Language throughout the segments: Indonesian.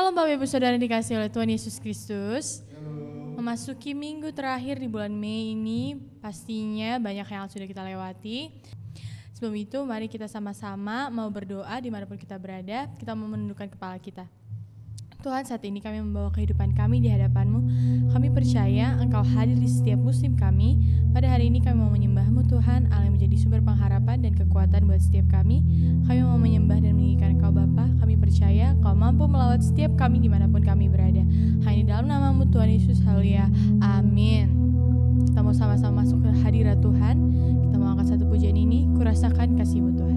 Shalom Bapak Ibu Saudara yang dikasihi oleh Tuhan Yesus Kristus. Memasuki minggu terakhir di bulan Mei ini, pastinya banyak yang sudah kita lewati. Sebelum itu mari kita sama-sama mau berdoa dimanapun kita berada, kita mau menundukkan kepala kita. Tuhan, saat ini kami membawa kehidupan kami di hadapan-Mu. Kami percaya Engkau hadir di setiap musim kami. Pada hari ini kami mau menyembah-Mu Tuhan, Allah yang menjadi sumber pengharapan dan kekuatan buat setiap kami. Kami mau menyembah dan meninggikan Engkau Bapa. Kami percaya Engkau mampu melawat setiap kami dimanapun kami berada. Hanya di dalam nama-Mu Tuhan Yesus, haleluya, amin. Kita mau sama-sama masuk ke hadirat Tuhan. Kita mau angkat satu pujian ini, kurasakan kasih-Mu Tuhan.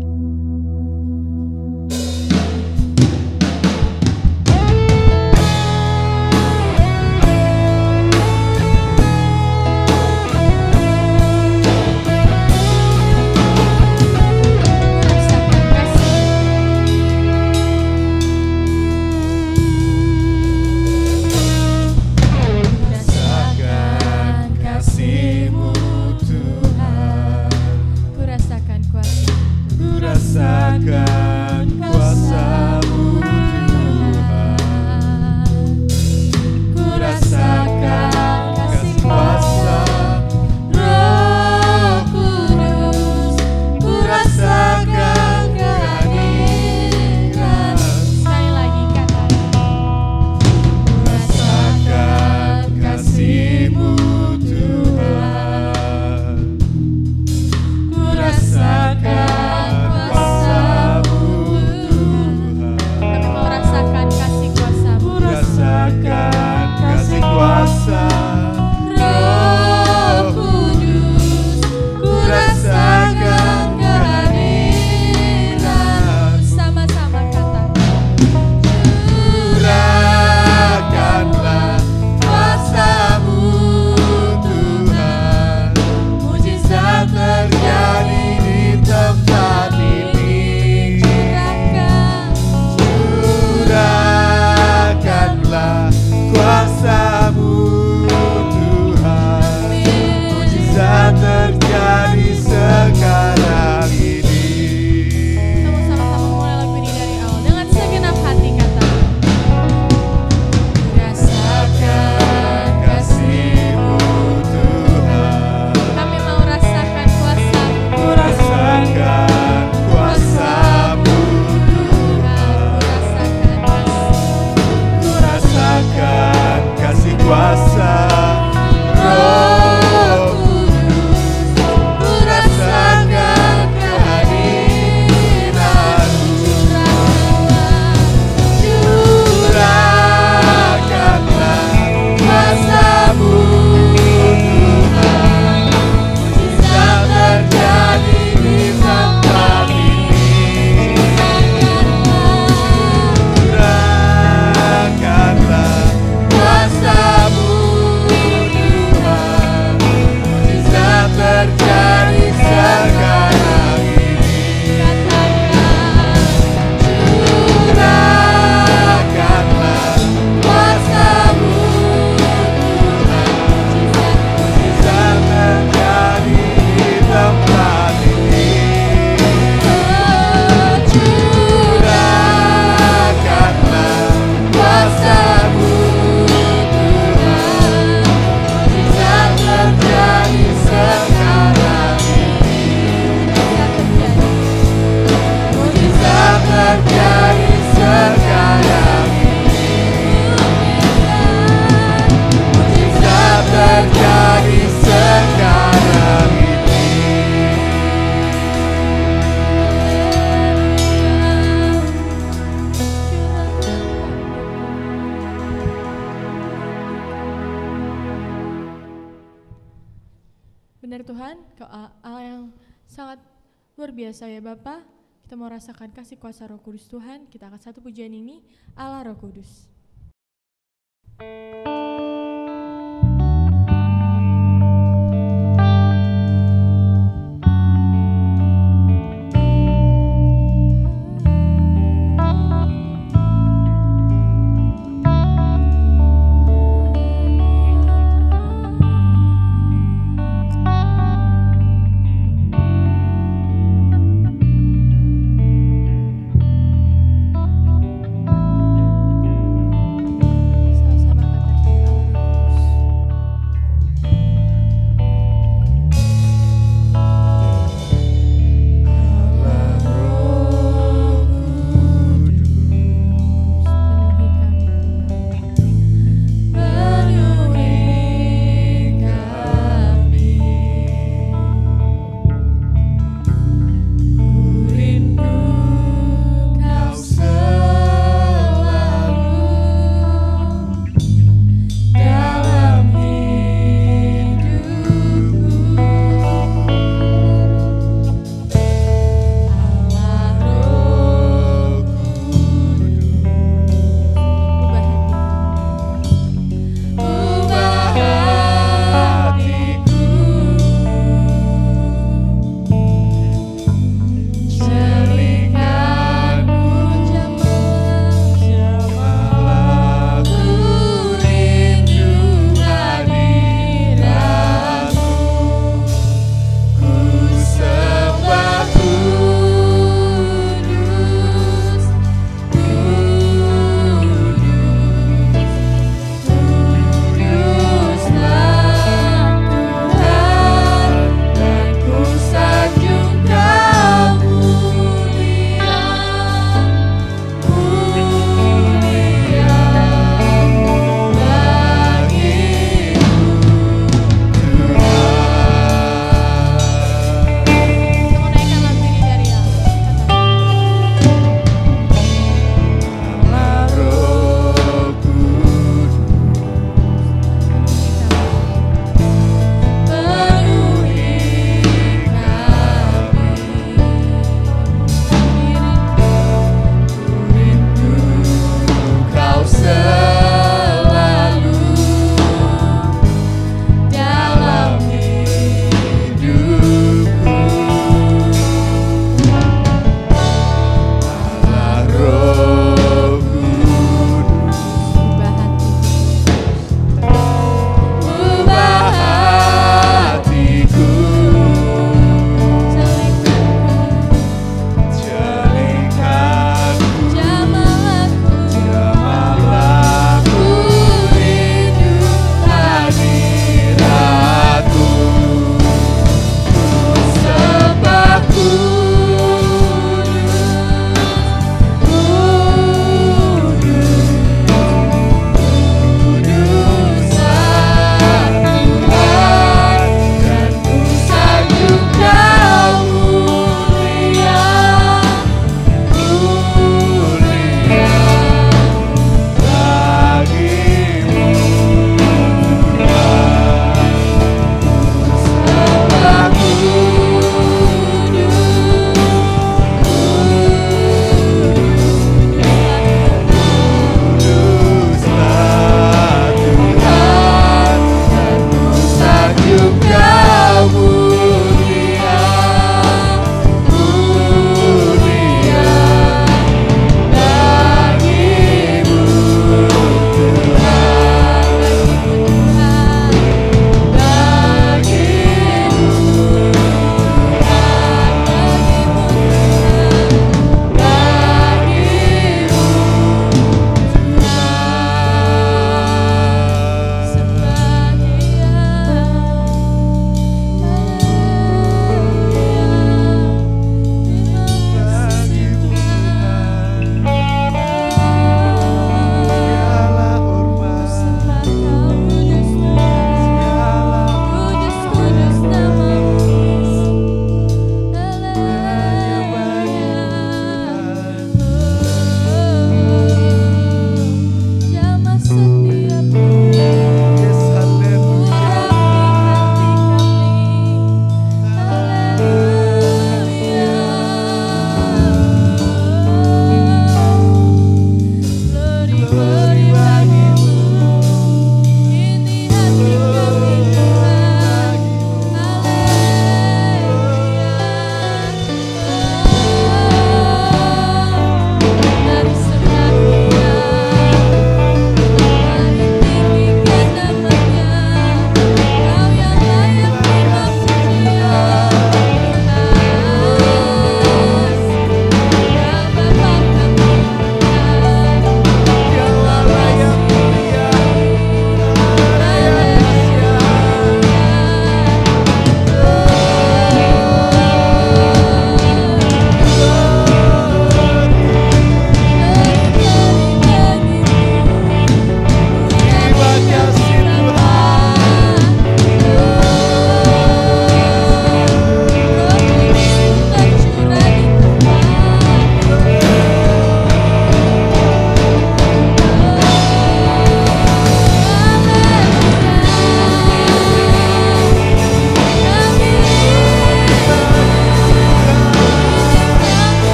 Kita mau rasakan kasih kuasa Roh Kudus Tuhan. Kita akan satu pujian ini, Allah Roh Kudus.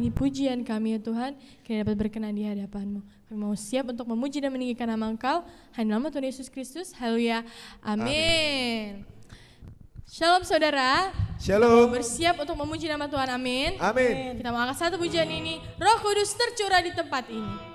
ini pujian kami ya Tuhan, kami dapat berkenan di hadapan-Mu. Kami mau siap untuk memuji dan meninggikan nama Engkau, hanya nama Tuhan Yesus Kristus. Haleluya. Amin. Shalom saudara. Shalom. Bersiap untuk memuji nama Tuhan. Amin. Amin. Kita mau angkat satu pujian ini. Roh Kudus tercurah di tempat ini.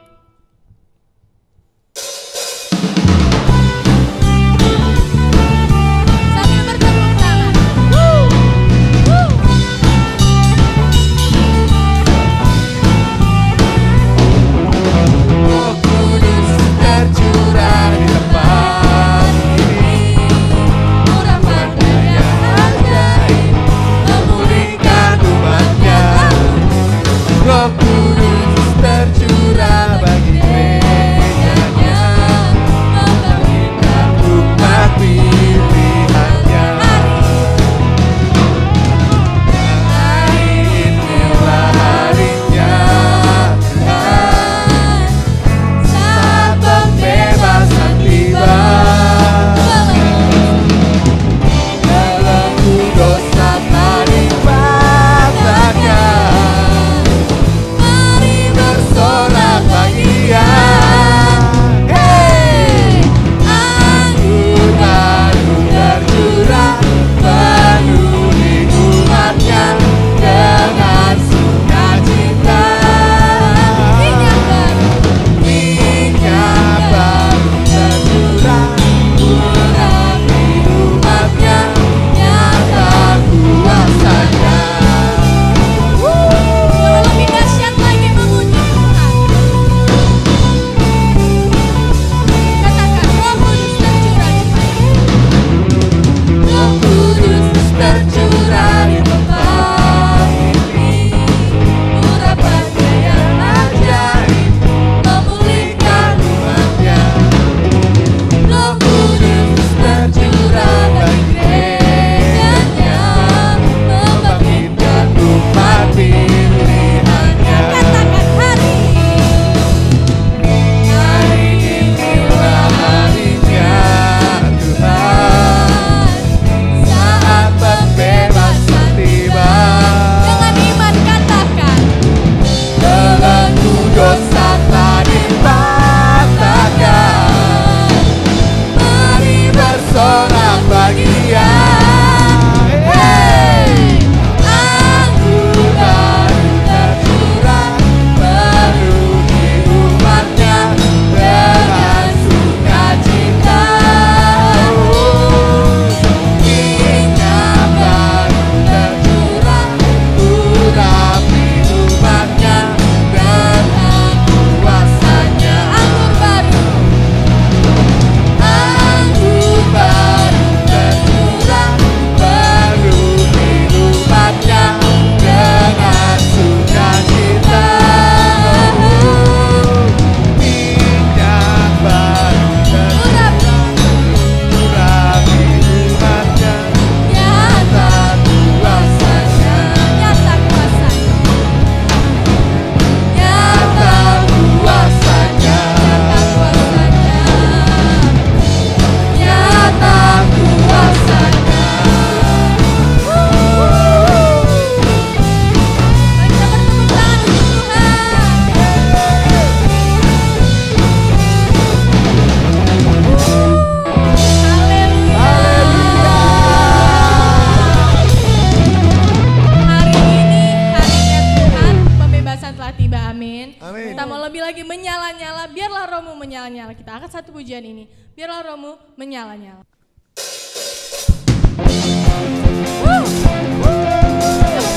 Kita angkat satu pujian ini. Biarlah rohmu menyala-nyala.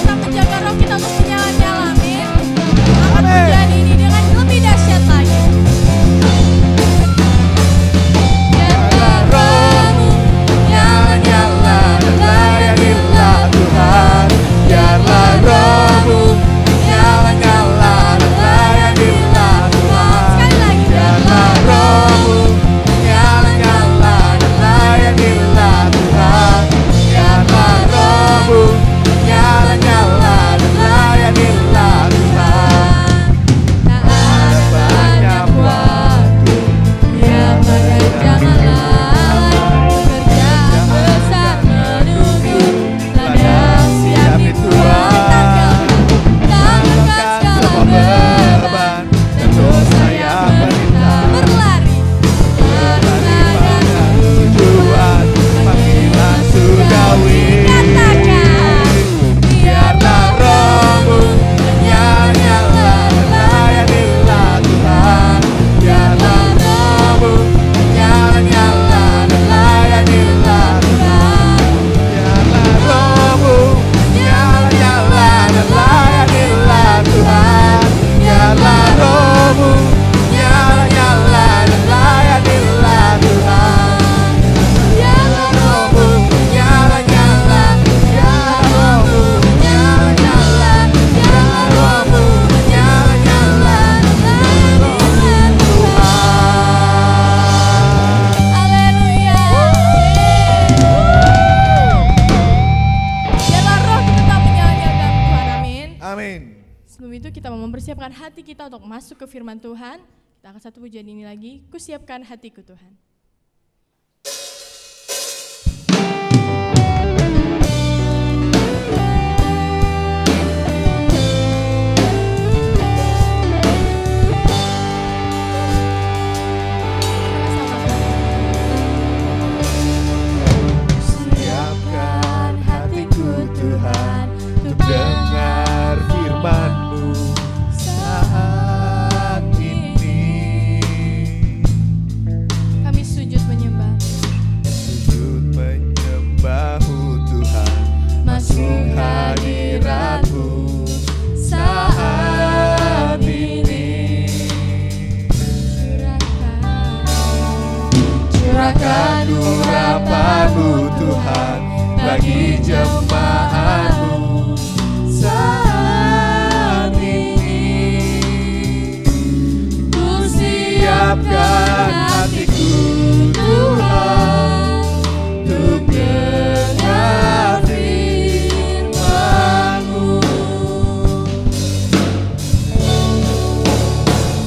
Kita menjaga roh kita untuk menyala-nyala. Amin. Angkat pujian ini dengan lebih dahsyat lagi. Biarlah rohmu menyala-nyala dan layanilah Tuhan. Biarlah rohmu menyala-nyala dan layanilah Tuhan. Sekali lagi. Biarlah rohmu menyala-nyala dan layanilah Tuhan. kita mau mempersiapkan hati kita untuk masuk ke firman Tuhan. Kita akan satu pujian ini lagi, Kusiapkan Hatiku Tuhan. Dengar firman-Mu saat ini. Kami sujud menyembah. Sujud menyembah-Mu Tuhan. Masuk hadirat-Mu saat ini. Curahkan urapan-Mu Tuhan bagi jemaat-Mu saat ini. Ku siapkan hatiku Tuhan untuk dengar firman-Mu.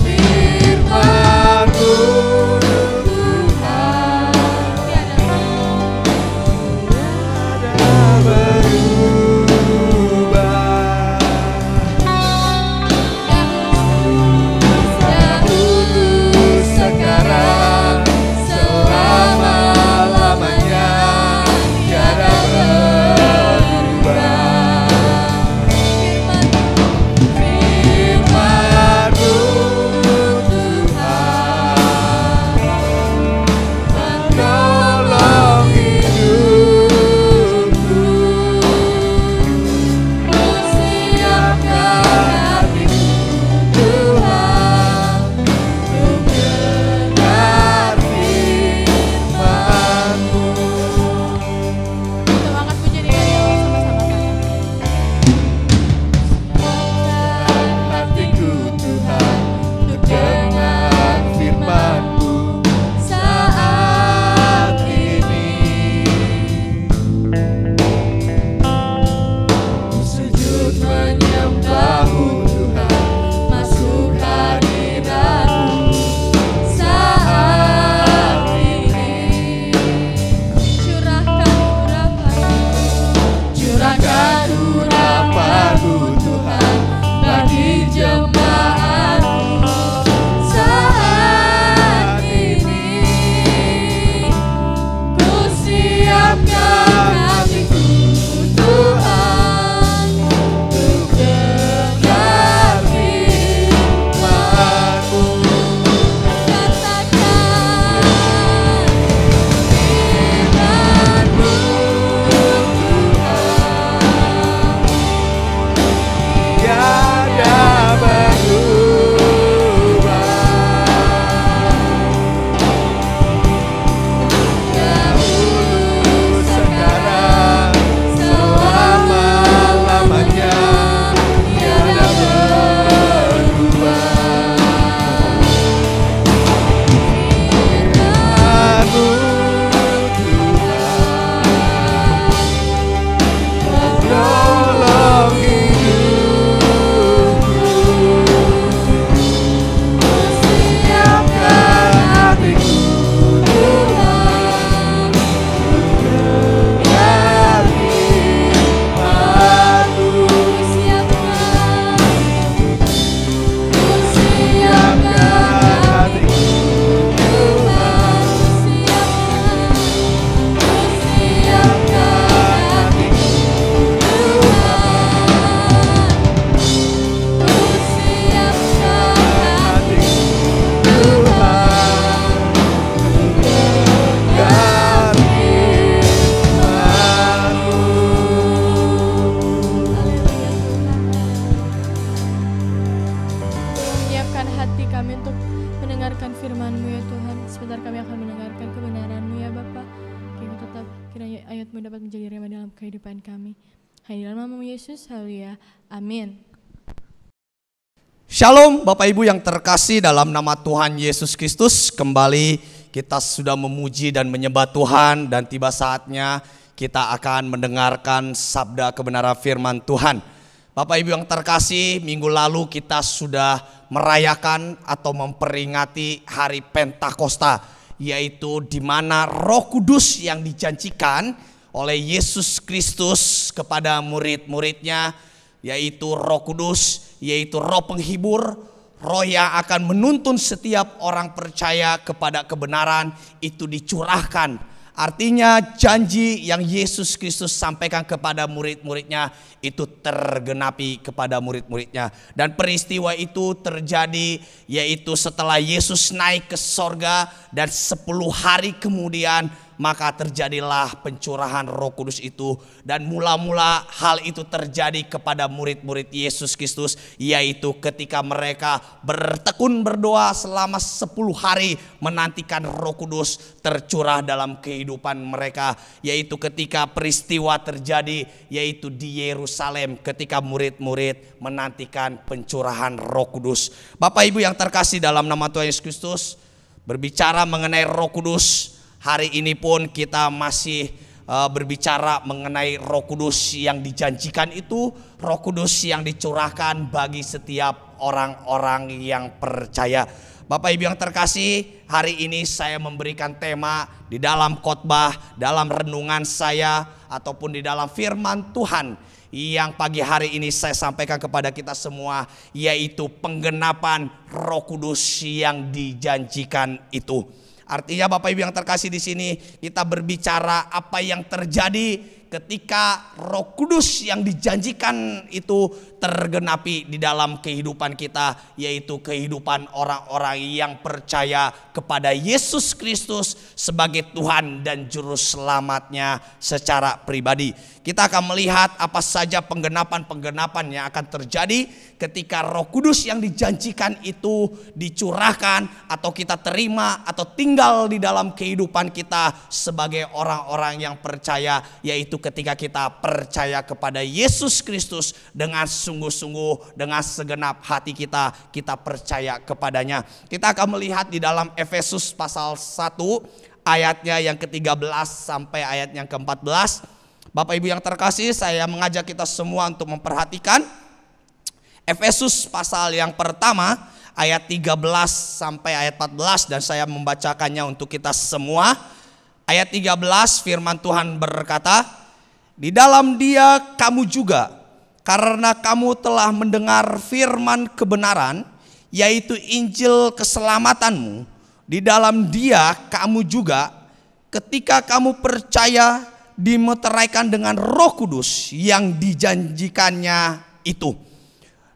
Firman-Mu Tuhan tiada berubah. Dahulu sekarang selama-lamanya tiada berubah. Firman-Mu Tuhan menolong hidupku. Ku siapkan hatiku Tuhan untuk dengar firman-Mu. Kita angkat pujian ini sama-sama. Hatiku Tuhan untuk dengar firman-Mu saat ini. Sujud menyembah-Mu Tuhan, masuk hadirat-Mu saat ini. Curahkan urapan-Mu Tuhan bagi jemaat-Mu saat ini. Ku siapkan hatiku Tuhan untuk dengar firman-Mu. Katakan firman-Mu tiada berubah. Dahulu sekarang selama-lamanya tiada berubah. Firman-Mu Tuhan menolong hidupku. Siapkan hatiku Tuhan untuk dengar firman-Mu. Siapkan hatiku Tuhan. Siapkan hatiku Siapkan hati kami untuk mendengarkan firman-Mu ya Tuhan. Sebentar kami akan mendengarkan kebenaran-Mu ya Bapa. Kami tetap kiranya ayat-Mu dapat menjadi rema dalam kehidupan kami. Hanya dalam nama Yesus, haleluya, amin. Shalom Bapak Ibu yang terkasih dalam nama Tuhan Yesus Kristus. Kembali kita sudah memuji dan menyembah Tuhan, dan tiba saatnya kita akan mendengarkan sabda kebenaran firman Tuhan. Bapak Ibu yang terkasih, minggu lalu kita sudah merayakan atau memperingati hari Pentakosta, yaitu di mana Roh Kudus yang dijanjikan oleh Yesus Kristus kepada murid-muridnya, yaitu Roh Kudus, yaitu Roh Penghibur, Roh yang akan menuntun setiap orang percaya kepada kebenaran, itu dicurahkan. Artinya janji yang Yesus Kristus sampaikan kepada murid-muridnya itu tergenapi kepada murid-muridnya. Dan peristiwa itu terjadi yaitu setelah Yesus naik ke sorga dan 10 hari kemudian maka terjadilah pencurahan Roh Kudus itu. Dan mula-mula hal itu terjadi kepada murid-murid Yesus Kristus, yaitu ketika mereka bertekun berdoa selama 10 hari menantikan Roh Kudus tercurah dalam kehidupan mereka. Yaitu ketika peristiwa terjadi yaitu di Yerusalem ketika murid-murid menantikan pencurahan Roh Kudus. Bapak Ibu yang terkasih dalam nama Tuhan Yesus Kristus, berbicara mengenai Roh Kudus, hari ini pun kita masih berbicara mengenai Roh Kudus yang dijanjikan itu, Roh Kudus yang dicurahkan bagi setiap orang-orang yang percaya. Bapak Ibu yang terkasih, hari ini saya memberikan tema di dalam khotbah, dalam renungan saya ataupun di dalam firman Tuhan yang pagi hari ini saya sampaikan kepada kita semua, yaitu penggenapan Roh Kudus yang dijanjikan itu. Artinya Bapak Ibu yang terkasih, di sini kita berbicara apa yang terjadi ketika Roh Kudus yang dijanjikan itu tergenapi di dalam kehidupan kita, yaitu kehidupan orang-orang yang percaya kepada Yesus Kristus sebagai Tuhan dan Juru Selamatnya secara pribadi. Kita akan melihat apa saja penggenapan-penggenapan yang akan terjadi ketika Roh Kudus yang dijanjikan itu dicurahkan atau kita terima atau tinggal di dalam kehidupan kita sebagai orang-orang yang percaya, yaitu ketika kita percaya kepada Yesus Kristus dengan sungguh-sungguh, dengan segenap hati kita percaya kepadanya. Kita akan melihat di dalam Efesus pasal 1 ayatnya yang ke-13 sampai ayat yang ke-14. Bapak Ibu yang terkasih, saya mengajak kita semua untuk memperhatikan Efesus pasal yang pertama ayat 13 sampai ayat 14, dan saya membacakannya untuk kita semua. Ayat 13 firman Tuhan berkata, "Di dalam Dia kamu juga, karena kamu telah mendengar firman kebenaran, yaitu Injil keselamatanmu. Di dalam Dia kamu juga, ketika kamu percaya, dimeteraikan dengan Roh Kudus yang dijanjikannya itu.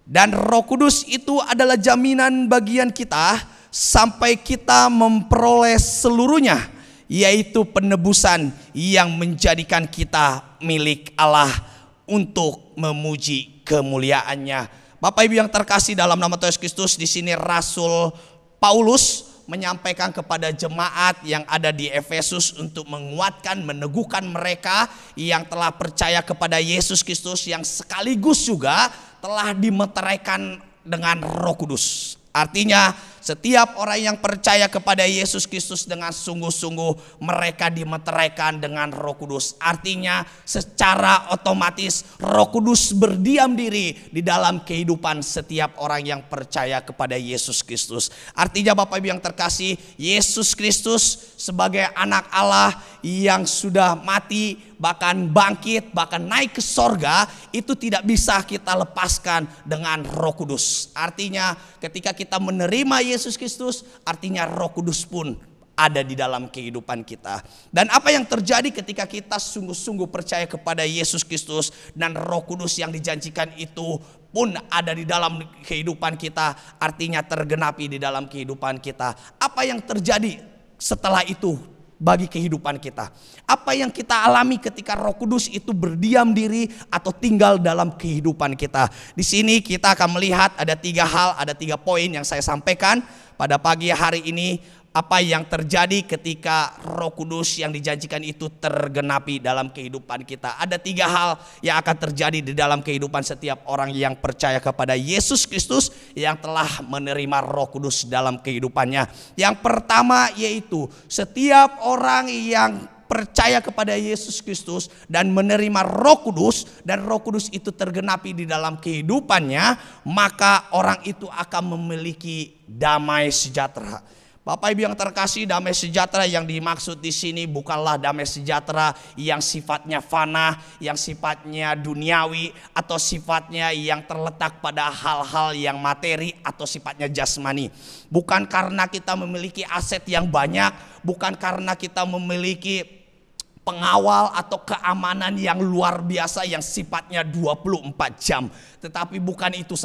Dan Roh Kudus itu adalah jaminan bagian kita sampai kita memperoleh seluruhnya, yaitu penebusan yang menjadikan kita milik Allah untuk memuji kemuliaannya." Bapak Ibu yang terkasih dalam nama Tuhan Yesus Kristus, di sini Rasul Paulus menyampaikan kepada jemaat yang ada di Efesus untuk menguatkan, meneguhkan mereka yang telah percaya kepada Yesus Kristus, yang sekaligus juga telah dimeteraikan dengan Roh Kudus. Artinya setiap orang yang percaya kepada Yesus Kristus dengan sungguh-sungguh, mereka dimeteraikan dengan Roh Kudus. Artinya secara otomatis Roh Kudus berdiam diri di dalam kehidupan setiap orang yang percaya kepada Yesus Kristus. Artinya Bapak Ibu yang terkasih, Yesus Kristus sebagai anak Allah yang sudah mati, bahkan bangkit, bahkan naik ke sorga, itu tidak bisa kita lepaskan dengan Roh Kudus. Artinya ketika kita menerima Yesus Kristus, artinya Roh Kudus pun ada di dalam kehidupan kita. Dan apa yang terjadi ketika kita sungguh-sungguh percaya kepada Yesus Kristus dan Roh Kudus yang dijanjikan itu pun ada di dalam kehidupan kita, artinya tergenapi di dalam kehidupan kita. Apa yang terjadi setelah itu bagi kehidupan kita? Apa yang kita alami ketika Roh Kudus itu berdiam diri atau tinggal dalam kehidupan kita? Di sini kita akan melihat ada 3 hal, ada 3 poin yang saya sampaikan pada pagi hari ini. Apa yang terjadi ketika Roh Kudus yang dijanjikan itu tergenapi dalam kehidupan kita? Ada 3 hal yang akan terjadi di dalam kehidupan setiap orang yang percaya kepada Yesus Kristus yang telah menerima Roh Kudus dalam kehidupannya. Yang pertama yaitu setiap orang yang percaya kepada Yesus Kristus dan menerima Roh Kudus, dan Roh Kudus itu tergenapi di dalam kehidupannya, maka orang itu akan memiliki damai sejahtera. Bapak Ibu yang terkasih, damai sejahtera yang dimaksud di sini bukanlah damai sejahtera yang sifatnya fana, yang sifatnya duniawi, atau sifatnya yang terletak pada hal-hal yang materi atau sifatnya jasmani. Bukan karena kita memiliki aset yang banyak, bukan karena kita memiliki pengawal atau keamanan yang luar biasa yang sifatnya 24 jam. Tetapi bukan itu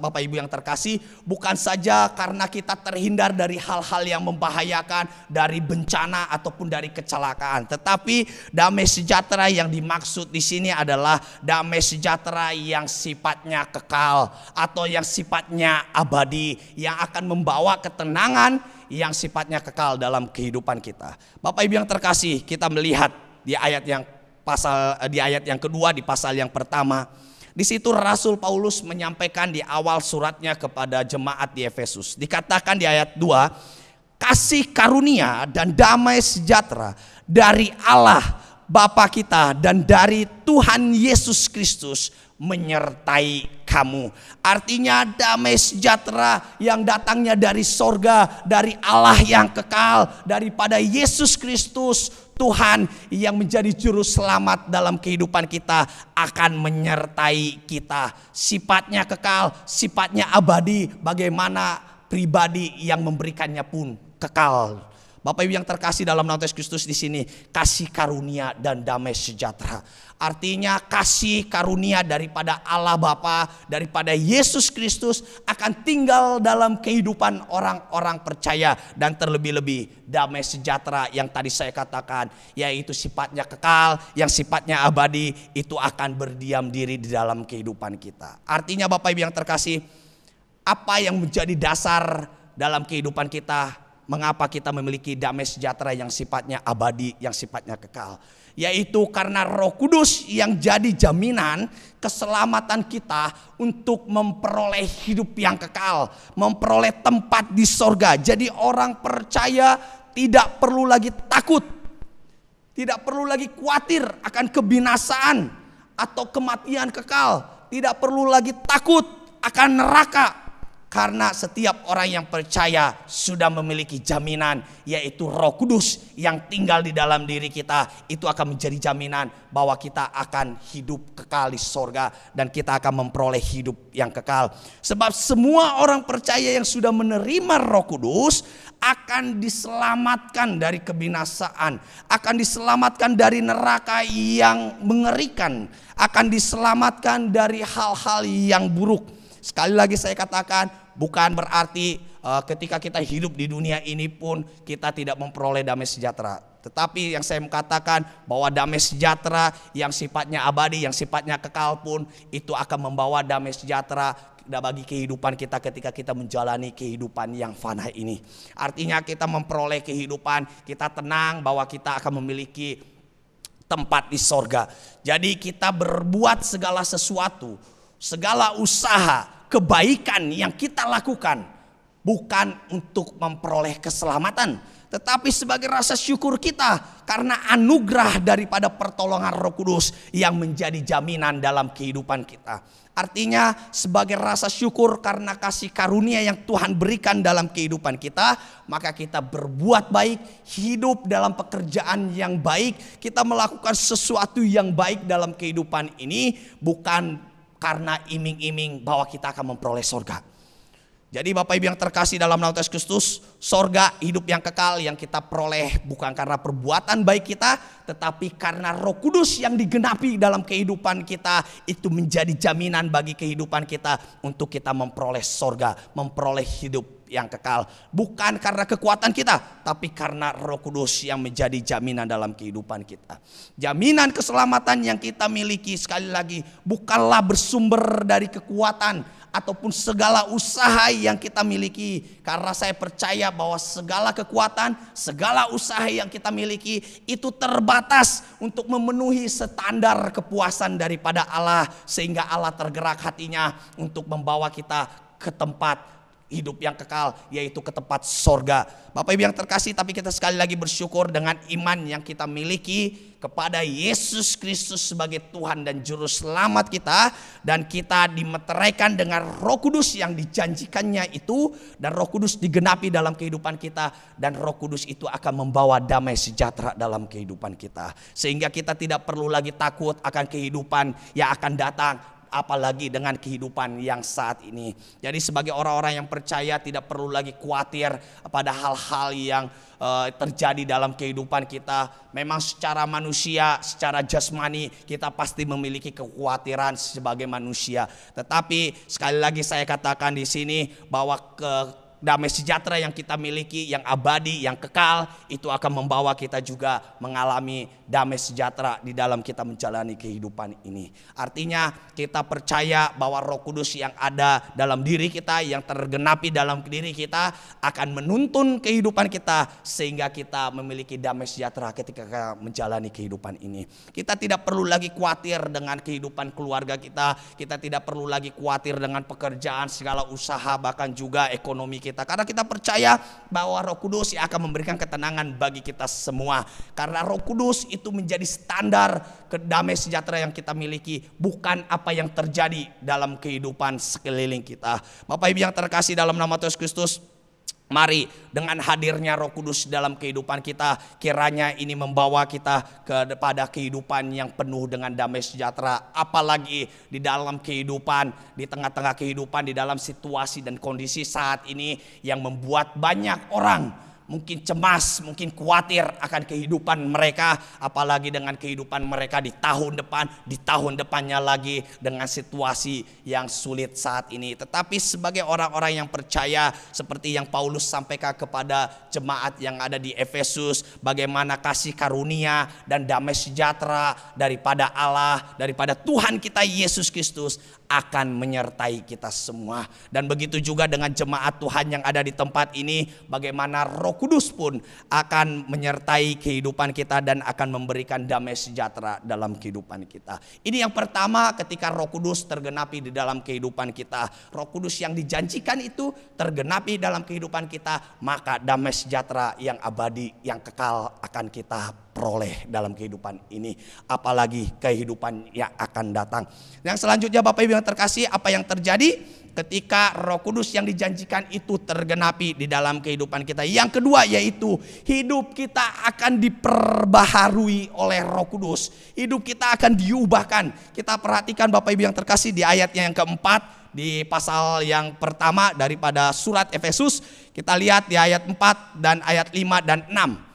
Bapak Ibu yang terkasih, bukan saja karena kita terhindar dari hal-hal yang membahayakan, dari bencana ataupun dari kecelakaan. Tetapi damai sejahtera yang dimaksud di sini adalah damai sejahtera yang sifatnya kekal atau yang sifatnya abadi, yang akan membawa ketenangan yang sifatnya kekal dalam kehidupan kita. Bapak Ibu yang terkasih, kita melihat di ayat yang kedua di pasal yang pertama. Di situ Rasul Paulus menyampaikan di awal suratnya kepada jemaat di Efesus. Dikatakan di ayat 2, kasih karunia dan damai sejahtera dari Allah Bapa kita dan dari Tuhan Yesus Kristus menyertai kamu. Artinya damai sejahtera yang datangnya dari sorga, dari Allah yang kekal, daripada Yesus Kristus Tuhan yang menjadi juru selamat dalam kehidupan kita akan menyertai kita. Sifatnya kekal, sifatnya abadi, bagaimana pribadi yang memberikannya pun kekal. Bapak Ibu yang terkasih dalam nama Yesus Kristus, di sini kasih karunia dan damai sejahtera. Artinya kasih karunia daripada Allah Bapa, daripada Yesus Kristus akan tinggal dalam kehidupan orang-orang percaya, dan terlebih-lebih damai sejahtera yang tadi saya katakan, yaitu sifatnya kekal, yang sifatnya abadi, itu akan berdiam diri di dalam kehidupan kita. Artinya Bapak Ibu yang terkasih, apa yang menjadi dasar dalam kehidupan kita? Mengapa kita memiliki damai sejahtera yang sifatnya abadi, yang sifatnya kekal? Yaitu karena Roh Kudus yang jadi jaminan keselamatan kita untuk memperoleh hidup yang kekal, memperoleh tempat di sorga. Jadi orang percaya tidak perlu lagi takut, tidak perlu lagi khawatir akan kebinasaan atau kematian kekal, tidak perlu lagi takut akan neraka. Karena setiap orang yang percaya sudah memiliki jaminan, yaitu Roh Kudus yang tinggal di dalam diri kita. Itu akan menjadi jaminan bahwa kita akan hidup kekal di sorga, dan kita akan memperoleh hidup yang kekal. Sebab semua orang percaya yang sudah menerima Roh Kudus akan diselamatkan dari kebinasaan, akan diselamatkan dari neraka yang mengerikan, akan diselamatkan dari hal-hal yang buruk. Sekali lagi saya katakan, bukan berarti ketika kita hidup di dunia ini pun kita tidak memperoleh damai sejahtera. Tetapi yang saya katakan bahwa damai sejahtera yang sifatnya abadi, yang sifatnya kekal pun itu akan membawa damai sejahtera bagi kehidupan kita ketika kita menjalani kehidupan yang fana ini. Artinya kita memperoleh kehidupan, kita tenang bahwa kita akan memiliki tempat di sorga. Jadi kita berbuat segala sesuatu, segala usaha, kebaikan yang kita lakukan bukan untuk memperoleh keselamatan, tetapi sebagai rasa syukur kita karena anugerah daripada pertolongan Roh Kudus yang menjadi jaminan dalam kehidupan kita. Artinya sebagai rasa syukur karena kasih karunia yang Tuhan berikan dalam kehidupan kita, maka kita berbuat baik, hidup dalam pekerjaan yang baik, kita melakukan sesuatu yang baik dalam kehidupan ini, bukan karena iming-iming bahwa kita akan memperoleh sorga. Jadi Bapak Ibu yang terkasih dalam nama Yesus Kristus, sorga, hidup yang kekal yang kita peroleh bukan karena perbuatan baik kita, tetapi karena Roh Kudus yang digenapi dalam kehidupan kita. Itu menjadi jaminan bagi kehidupan kita untuk kita memperoleh sorga, memperoleh hidup yang kekal. Bukan karena kekuatan kita, tapi karena Roh Kudus yang menjadi jaminan dalam kehidupan kita. Jaminan keselamatan yang kita miliki, sekali lagi, bukanlah bersumber dari kekuatan ataupun segala usaha yang kita miliki. Karena saya percaya bahwa segala kekuatan, segala usaha yang kita miliki itu terbatas untuk memenuhi standar kepuasan daripada Allah, sehingga Allah tergerak hatinya untuk membawa kita ke tempat hidup yang kekal, yaitu ke tempat sorga. Bapak Ibu yang terkasih, tapi kita sekali lagi bersyukur dengan iman yang kita miliki kepada Yesus Kristus sebagai Tuhan dan Juru Selamat kita. Dan kita dimeteraikan dengan Roh Kudus yang dijanjikannya itu. Dan Roh Kudus digenapi dalam kehidupan kita. Dan Roh Kudus itu akan membawa damai sejahtera dalam kehidupan kita. Sehingga kita tidak perlu lagi takut akan kehidupan yang akan datang, apalagi dengan kehidupan yang saat ini. Jadi sebagai orang-orang yang percaya tidak perlu lagi khawatir pada hal-hal yang terjadi dalam kehidupan kita. Memang secara manusia, secara jasmani kita pasti memiliki kekhawatiran sebagai manusia. Tetapi sekali lagi saya katakan di sini bahwa damai sejahtera yang kita miliki, yang abadi, yang kekal, itu akan membawa kita juga mengalami damai sejahtera di dalam kita menjalani kehidupan ini. Artinya kita percaya bahwa Roh Kudus yang ada dalam diri kita, yang tergenapi dalam diri kita, akan menuntun kehidupan kita sehingga kita memiliki damai sejahtera ketika menjalani kehidupan ini. Kita tidak perlu lagi khawatir dengan kehidupan keluarga kita. Kita tidak perlu lagi khawatir dengan pekerjaan, segala usaha, bahkan juga ekonomi kita, karena kita percaya bahwa Roh Kudus yang akan memberikan ketenangan bagi kita semua. Karena Roh Kudus itu menjadi standar damai sejahtera yang kita miliki, bukan apa yang terjadi dalam kehidupan sekeliling kita. Bapak Ibu yang terkasih dalam nama Tuhan Yesus Kristus, mari dengan hadirnya Roh Kudus dalam kehidupan kita, kiranya ini membawa kita kepada kehidupan yang penuh dengan damai sejahtera. Apalagi di dalam kehidupan, di tengah-tengah kehidupan, di dalam situasi dan kondisi saat ini yang membuat banyak orang mungkin cemas, mungkin khawatir akan kehidupan mereka, apalagi dengan kehidupan mereka di tahun depan, di tahun depannya lagi dengan situasi yang sulit saat ini. Tetapi sebagai orang-orang yang percaya, seperti yang Paulus sampaikan kepada jemaat yang ada di Efesus, bagaimana kasih karunia dan damai sejahtera daripada Allah, daripada Tuhan kita Yesus Kristus akan menyertai kita semua. Dan begitu juga dengan jemaat Tuhan yang ada di tempat ini, bagaimana Roh Kudus pun akan menyertai kehidupan kita dan akan memberikan damai sejahtera dalam kehidupan kita. Ini yang pertama, ketika Roh Kudus tergenapi di dalam kehidupan kita. Roh Kudus yang dijanjikan itu tergenapi dalam kehidupan kita, maka damai sejahtera yang abadi, yang kekal akan kita peroleh dalam kehidupan ini, apalagi kehidupan yang akan datang. Yang selanjutnya Bapak Ibu yang terkasih, apa yang terjadi ketika Roh Kudus yang dijanjikan itu tergenapi di dalam kehidupan kita? Yang kedua yaitu hidup kita akan diperbaharui oleh Roh Kudus. Hidup kita akan diubahkan. Kita perhatikan Bapak Ibu yang terkasih di ayatnya yang keempat, di pasal yang pertama daripada surat Efesus. Kita lihat di ayat 4 dan ayat 5 dan 6.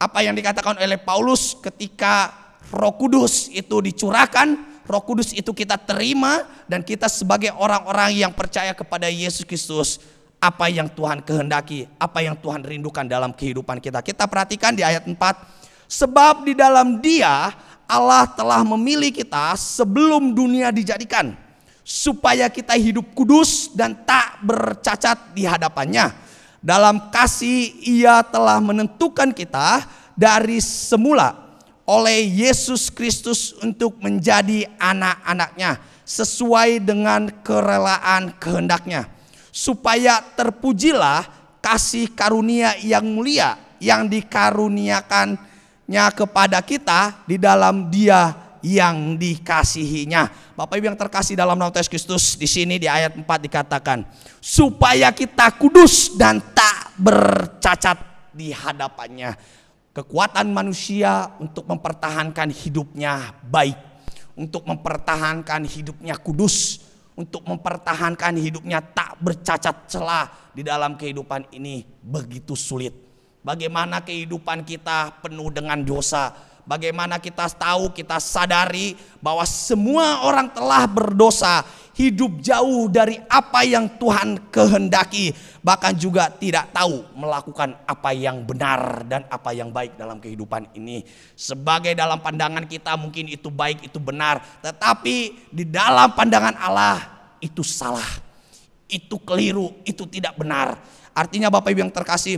Apa yang dikatakan oleh Paulus ketika Roh Kudus itu dicurahkan, Roh Kudus itu kita terima, dan kita sebagai orang-orang yang percaya kepada Yesus Kristus, apa yang Tuhan kehendaki, apa yang Tuhan rindukan dalam kehidupan kita. Kita perhatikan di ayat 4, sebab di dalam Dia Allah telah memilih kita sebelum dunia dijadikan, supaya kita hidup kudus dan tak bercacat di hadapannya. Dalam kasih Ia telah menentukan kita dari semula oleh Yesus Kristus untuk menjadi anak-anaknya sesuai dengan kerelaan kehendaknya, supaya terpujilah kasih karunia yang mulia yang dikaruniakannya kepada kita di dalam Dia yang dikasihinya. Bapak Ibu yang terkasih dalam nama Yesus Kristus, di sini di ayat 4 dikatakan supaya kita kudus dan tak bercacat di hadapannya. Kekuatan manusia untuk mempertahankan hidupnya baik, untuk mempertahankan hidupnya kudus, untuk mempertahankan hidupnya tak bercacat celah di dalam kehidupan ini begitu sulit. Bagaimana kehidupan kita penuh dengan dosa. Bagaimana kita tahu, kita sadari bahwa semua orang telah berdosa, hidup jauh dari apa yang Tuhan kehendaki, bahkan juga tidak tahu melakukan apa yang benar dan apa yang baik dalam kehidupan ini. Sebagai dalam pandangan kita mungkin itu baik, itu benar, tetapi di dalam pandangan Allah itu salah, itu keliru, itu tidak benar. Artinya Bapak Ibu yang terkasih,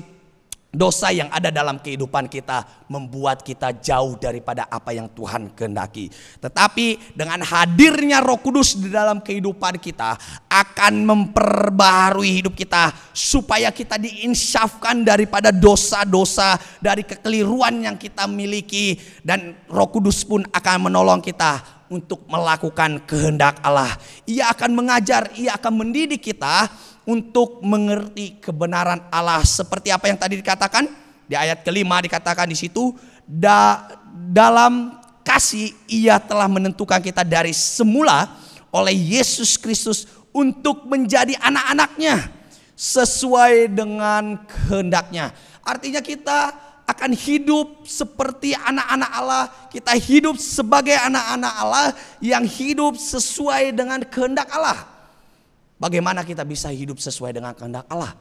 dosa yang ada dalam kehidupan kita membuat kita jauh daripada apa yang Tuhan kehendaki. Tetapi dengan hadirnya Roh Kudus di dalam kehidupan kita akan memperbaharui hidup kita supaya kita diinsyafkan daripada dosa-dosa, dari kekeliruan yang kita miliki, dan Roh Kudus pun akan menolong kita untuk melakukan kehendak Allah. Ia akan mengajar, ia akan mendidik kita untuk mengerti kebenaran Allah, seperti apa yang tadi dikatakan di ayat kelima. Dikatakan di situ, dalam kasih ia telah menentukan kita dari semula oleh Yesus Kristus untuk menjadi anak-anaknya sesuai dengan kehendaknya. Artinya kita akan hidup seperti anak-anak Allah. Kita hidup sebagai anak-anak Allah yang hidup sesuai dengan kehendak Allah. Bagaimana kita bisa hidup sesuai dengan kehendak Allah?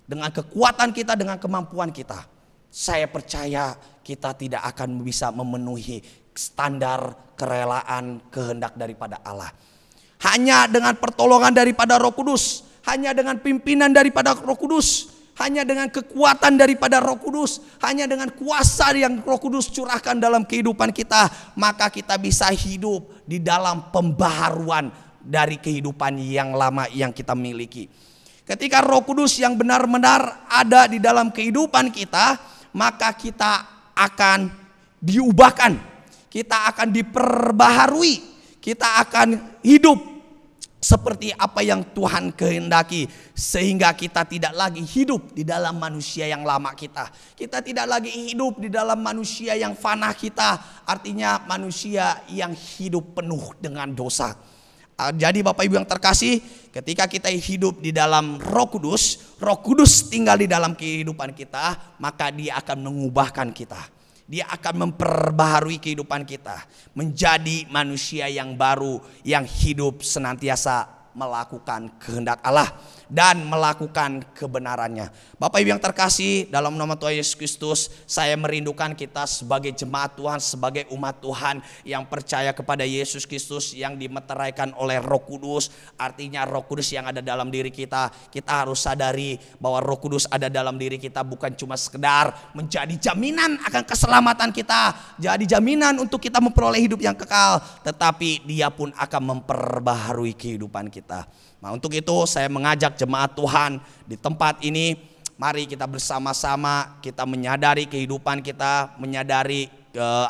Dengan kekuatan kita, dengan kemampuan kita. Saya percaya kita tidak akan bisa memenuhi standar kerelaan kehendak daripada Allah. Hanya dengan pertolongan daripada Roh Kudus, hanya dengan pimpinan daripada Roh Kudus, hanya dengan kekuatan daripada Roh Kudus, hanya dengan kuasa yang Roh Kudus curahkan dalam kehidupan kita, maka kita bisa hidup di dalam pembaharuan dari kehidupan yang lama yang kita miliki. Ketika Roh Kudus yang benar-benar ada di dalam kehidupan kita, maka kita akan diubahkan, kita akan diperbaharui, kita akan hidup seperti apa yang Tuhan kehendaki, sehingga kita tidak lagi hidup di dalam manusia yang lama kita. Kita tidak lagi hidup di dalam manusia yang fana kita, artinya manusia yang hidup penuh dengan dosa. Jadi Bapak Ibu yang terkasih, ketika kita hidup di dalam Roh Kudus tinggal di dalam kehidupan kita, maka Dia akan mengubahkan kita. Dia akan memperbaharui kehidupan kita menjadi manusia yang baru, yang hidup senantiasa melakukan kehendak Allah dan melakukan kebenarannya. Bapak Ibu yang terkasih, dalam nama Tuhan Yesus Kristus, saya merindukan kita sebagai jemaat Tuhan, sebagai umat Tuhan yang percaya kepada Yesus Kristus yang dimeteraikan oleh Roh Kudus. Artinya Roh Kudus yang ada dalam diri kita. Kita harus sadari bahwa Roh Kudus ada dalam diri kita bukan cuma sekedar menjadi jaminan akan keselamatan kita, jadi jaminan untuk kita memperoleh hidup yang kekal, tetapi Dia pun akan memperbaharui kehidupan kita. Nah, untuk itu saya mengajak jemaat Tuhan di tempat ini, mari kita bersama-sama kita menyadari kehidupan kita, menyadari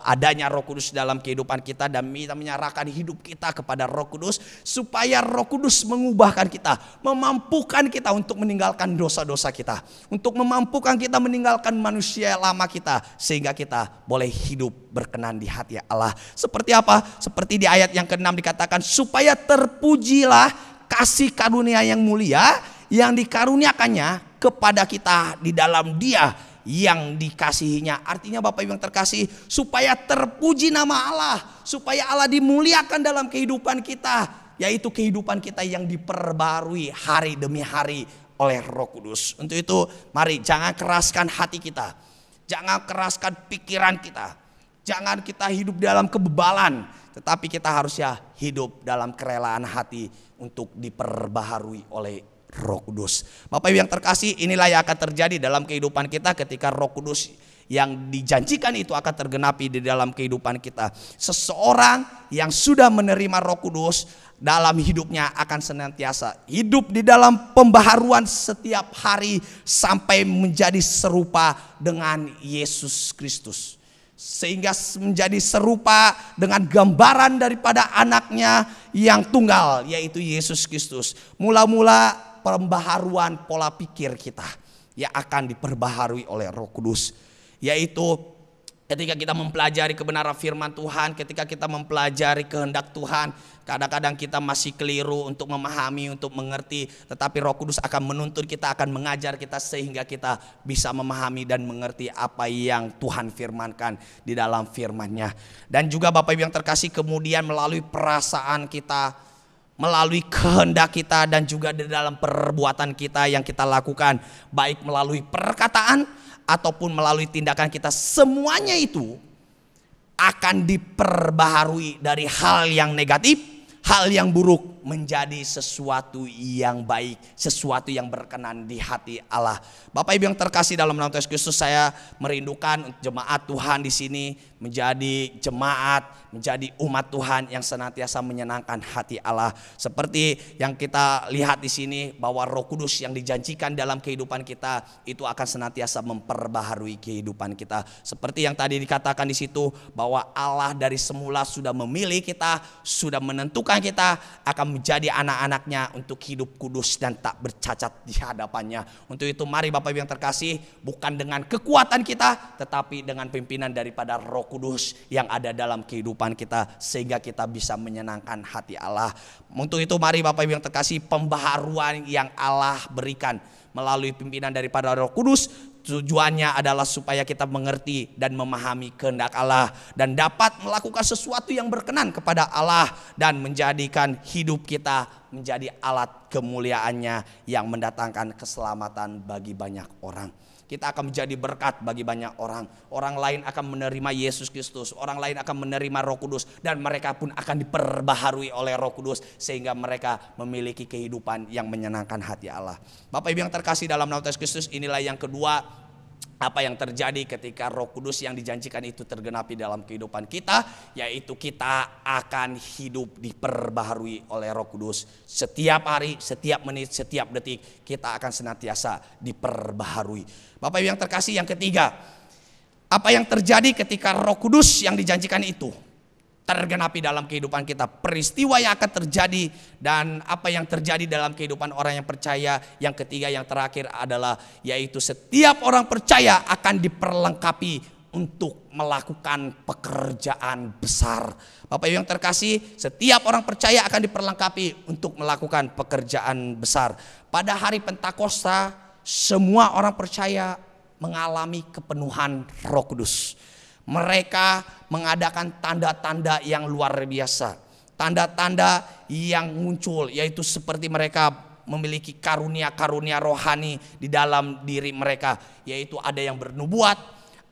adanya Roh Kudus dalam kehidupan kita, dan kita menyerahkan hidup kita kepada Roh Kudus supaya Roh Kudus mengubahkan kita, memampukan kita untuk meninggalkan dosa-dosa kita, untuk memampukan kita meninggalkan manusia lama kita, sehingga kita boleh hidup berkenan di hati Allah. Seperti apa? Seperti di ayat yang ke-6 dikatakan, supaya terpujilah kasih karunia yang mulia yang dikaruniakannya kepada kita di dalam Dia yang dikasihinya. Artinya Bapak Ibu yang terkasih, supaya terpuji nama Allah, supaya Allah dimuliakan dalam kehidupan kita, yaitu kehidupan kita yang diperbarui hari demi hari oleh Roh Kudus. Untuk itu mari jangan keraskan hati kita, jangan keraskan pikiran kita, jangan kita hidup dalam kebebalan, tetapi kita harusnya hidup dalam kerelaan hati untuk diperbaharui oleh Roh Kudus. Bapak Ibu yang terkasih, inilah yang akan terjadi dalam kehidupan kita ketika Roh Kudus yang dijanjikan itu akan tergenapi di dalam kehidupan kita. Seseorang yang sudah menerima Roh Kudus dalam hidupnya akan senantiasa hidup di dalam pembaharuan setiap hari sampai menjadi serupa dengan Yesus Kristus, sehingga menjadi serupa dengan gambaran daripada anaknya yang tunggal, yaitu Yesus Kristus. Mula-mula pembaharuan pola pikir kita yang akan diperbaharui oleh Roh Kudus, yaitu ketika kita mempelajari kebenaran firman Tuhan, ketika kita mempelajari kehendak Tuhan, kadang-kadang kita masih keliru untuk memahami, untuk mengerti, tetapi Roh Kudus akan menuntun kita, akan mengajar kita sehingga kita bisa memahami dan mengerti apa yang Tuhan firmankan di dalam firman-Nya. Dan juga Bapak Ibu yang terkasih, kemudian melalui perasaan kita, melalui kehendak kita, dan juga di dalam perbuatan kita yang kita lakukan, baik melalui perkataan ataupun melalui tindakan kita, semuanya itu akan diperbaharui dari hal yang negatif, hal yang buruk menjadi sesuatu yang baik, sesuatu yang berkenan di hati Allah. Bapak Ibu yang terkasih dalam nama Yesus Kristus, saya merindukan jemaat Tuhan di sini menjadi jemaat, menjadi umat Tuhan yang senantiasa menyenangkan hati Allah. Seperti yang kita lihat di sini bahwa Roh Kudus yang dijanjikan dalam kehidupan kita itu akan senantiasa memperbaharui kehidupan kita. Seperti yang tadi dikatakan di situ bahwa Allah dari semula sudah memilih kita, sudah menentukan kita akan menjadi anak-anaknya untuk hidup kudus dan tak bercacat di hadapannya. Untuk itu mari Bapak Ibu yang terkasih, bukan dengan kekuatan kita tetapi dengan pimpinan daripada Roh Kudus yang ada dalam kehidupan kita sehingga kita bisa menyenangkan hati Allah. Untuk itu mari Bapak Ibu yang terkasih, pembaharuan yang Allah berikan melalui pimpinan daripada Roh Kudus tujuannya adalah supaya kita mengerti dan memahami kehendak Allah dan dapat melakukan sesuatu yang berkenan kepada Allah dan menjadikan hidup kita menjadi alat kemuliaannya yang mendatangkan keselamatan bagi banyak orang. Kita akan menjadi berkat bagi banyak orang. Orang lain akan menerima Yesus Kristus, orang lain akan menerima Roh Kudus, dan mereka pun akan diperbaharui oleh Roh Kudus sehingga mereka memiliki kehidupan yang menyenangkan hati Allah. Bapak Ibu yang terkasih dalam nama Yesus Kristus, inilah yang kedua, apa yang terjadi ketika Roh Kudus yang dijanjikan itu tergenapi dalam kehidupan kita, yaitu kita akan hidup diperbaharui oleh Roh Kudus. Setiap hari, setiap menit, setiap detik kita akan senantiasa diperbaharui. Bapak Ibu yang terkasih, yang ketiga, apa yang terjadi ketika Roh Kudus yang dijanjikan itu tergenapi dalam kehidupan kita, peristiwa yang akan terjadi dan apa yang terjadi dalam kehidupan orang yang percaya. Yang ketiga, yang terakhir adalah yaitu setiap orang percaya akan diperlengkapi untuk melakukan pekerjaan besar. Bapak Ibu yang terkasih, setiap orang percaya akan diperlengkapi untuk melakukan pekerjaan besar. Pada hari Pentakosta semua orang percaya mengalami kepenuhan Roh Kudus. Mereka mengadakan tanda-tanda yang luar biasa. Tanda-tanda yang muncul yaitu seperti mereka memiliki karunia-karunia rohani di dalam diri mereka. Yaitu ada yang bernubuat,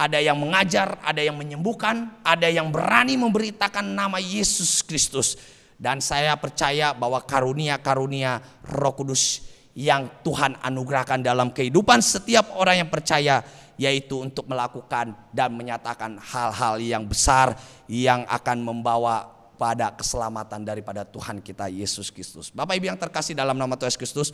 ada yang mengajar, ada yang menyembuhkan, ada yang berani memberitakan nama Yesus Kristus. Dan saya percaya bahwa karunia-karunia Roh Kudus yang Tuhan anugerahkan dalam kehidupan setiap orang yang percaya, yaitu untuk melakukan dan menyatakan hal-hal yang besar yang akan membawa pada keselamatan daripada Tuhan kita Yesus Kristus. Bapak Ibu yang terkasih dalam nama Tuhan Yesus Kristus,